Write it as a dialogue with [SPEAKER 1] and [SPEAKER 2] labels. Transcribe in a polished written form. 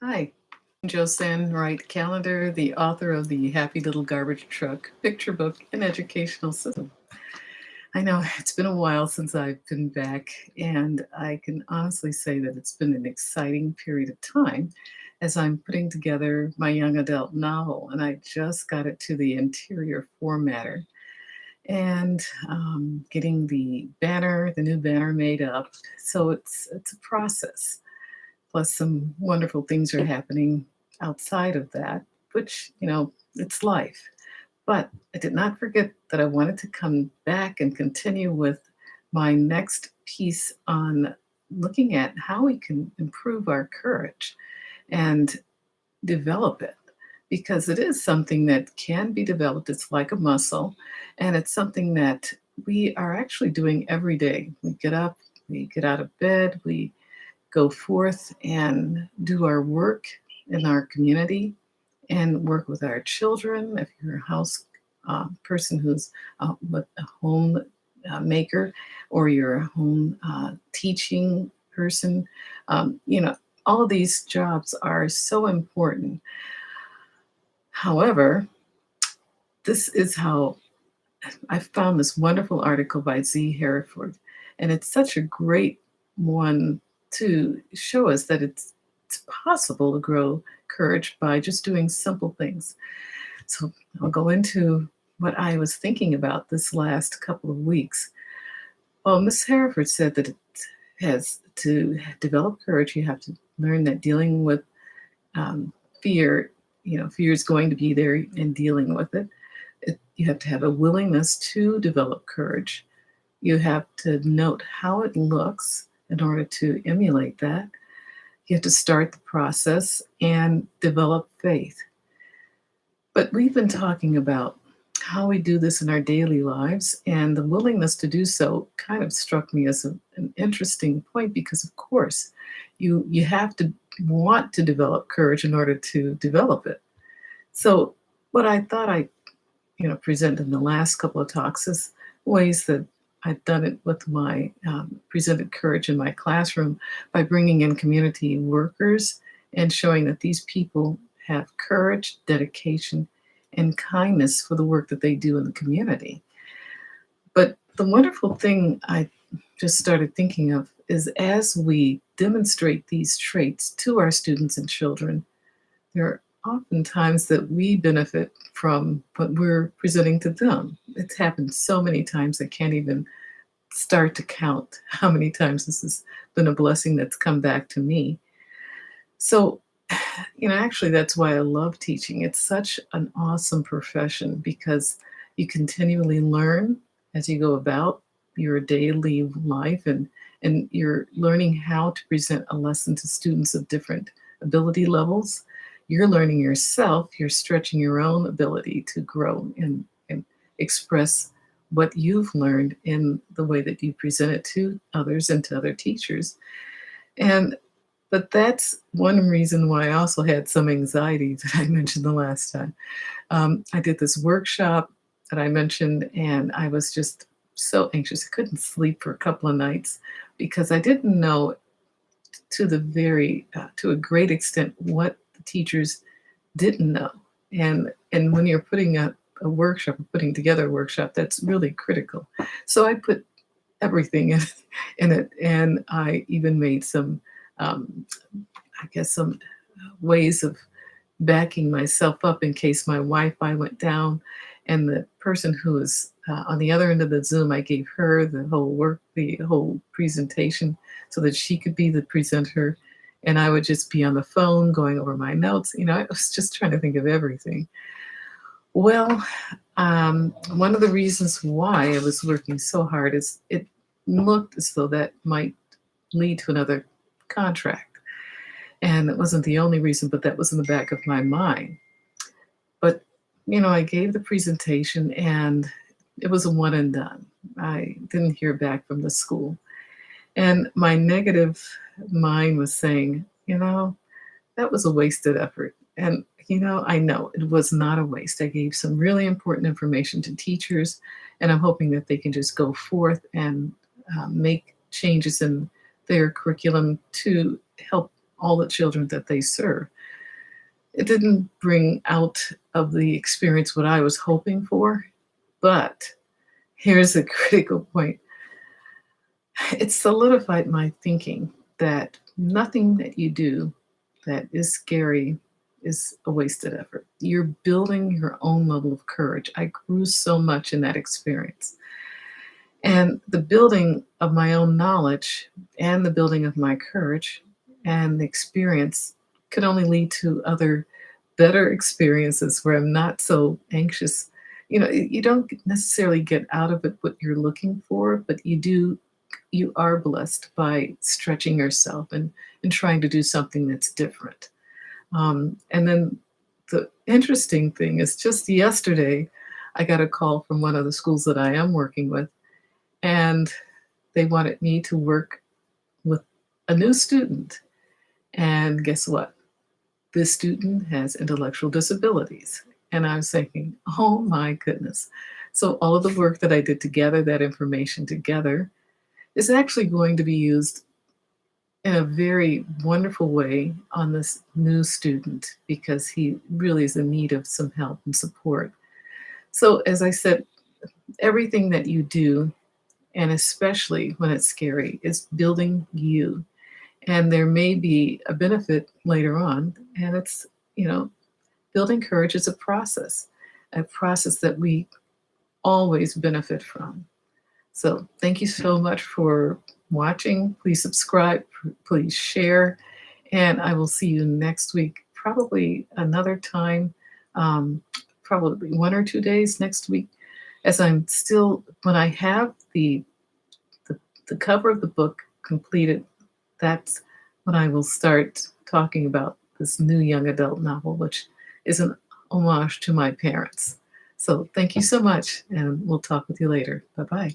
[SPEAKER 1] Hi, I'm Josanne Wright Callender, the author of the Happy Little Garbage Truck picture book and educational system. I know it's been a while since I've been back, and I can honestly say that it's been an exciting period of time as I'm putting together my young adult novel, and I just got it to the interior formatter and getting the new banner made up. So it's a process. Plus, some wonderful things are happening outside of that, which, it's life. But I did not forget that I wanted to come back and continue with my next piece on looking at how we can improve our courage and develop it because it is something that can be developed. It's like a muscle, and it's something that we are actually doing every day. We get up, we get out of bed, we go forth and do our work in our community and work with our children. If you're a house person who's a home maker, or you're a home teaching person, all of these jobs are so important. However, this is how I found this wonderful article by Z. Hereford, and it's such a great one to show us that it's possible to grow courage by just doing simple things. So I'll go into what I was thinking about this last couple of weeks. Well, Miss Hereford said that it has to develop courage. You have to learn that dealing with um, fear, fear is going to be there and dealing with it. You have to have a willingness to develop courage. You have to note how it looks in order to emulate that. You have to start the process and develop faith. But we've been talking about how we do this in our daily lives, and the willingness to do so kind of struck me as an interesting point because, of course, you have to want to develop courage in order to develop it. So, what I thought I present in the last couple of talks is ways that I've done it with my presented courage in my classroom by bringing in community workers and showing that these people have courage, dedication, and kindness for the work that they do in the community. But the wonderful thing I just started thinking of is as we demonstrate these traits to our students and children, there are oftentimes that we benefit from what we're presenting to them. It's happened so many times I can't even start to count how many times this has been a blessing that's come back to me. So, actually, that's why I love teaching. It's such an awesome profession because you continually learn as you go about your daily life, and you're learning how to present a lesson to students of different ability levels. You're learning yourself, you're stretching your own ability to grow and express what you've learned in the way that you present it to others and to other teachers. And but that's one reason why I also had some anxiety that I mentioned the last time. I did this workshop that I mentioned, and I was just so anxious. I couldn't sleep for a couple of nights because I didn't know to a great extent what the teachers didn't know. And when you're putting a workshop, putting together a workshop, that's really critical. So I put everything in it, and I even made some, um, I guess, some ways of backing myself up in case my Wi-Fi went down. And the person who was on the other end of the Zoom, I gave her the whole presentation, so that she could be the presenter, and I would just be on the phone going over my notes. I was just trying to think of everything. Well, one of the reasons why I was working so hard is it looked as though that might lead to another contract. And it wasn't the only reason, but that was in the back of my mind. But, I gave the presentation and it was a one and done. I didn't hear back from the school. And my negative mind was saying, that was a wasted effort. And, I know it was not a waste. I gave some really important information to teachers, and I'm hoping that they can just go forth and make changes in their curriculum to help all the children that they serve. It didn't bring out of the experience what I was hoping for, but here's a critical point. It solidified my thinking that nothing that you do that is scary is a wasted effort. You're building your own level of courage. I grew so much in that experience. And the building of my own knowledge and the building of my courage and the experience could only lead to other better experiences where I'm not so anxious. You don't necessarily get out of it what you're looking for, but you are blessed by stretching yourself and trying to do something that's different. And then the interesting thing is just yesterday, I got a call from one of the schools that I am working with, and they wanted me to work with a new student. And guess what? This student has intellectual disabilities. And I was thinking, oh my goodness. So all of the work that I did to gather that information together is actually going to be used in a very wonderful way on this new student because he really is in need of some help and support. So, as I said, everything that you do, and especially when it's scary, is building you. And there may be a benefit later on, and building courage is a process that we always benefit from. So thank you so much for watching. Please subscribe, please share, and I will see you next week, probably another time, probably 1 or 2 days next week, as when I have the cover of the book completed, that's when I will start talking about this new young adult novel, which is an homage to my parents. So thank you so much, and we'll talk with you later. Bye-bye.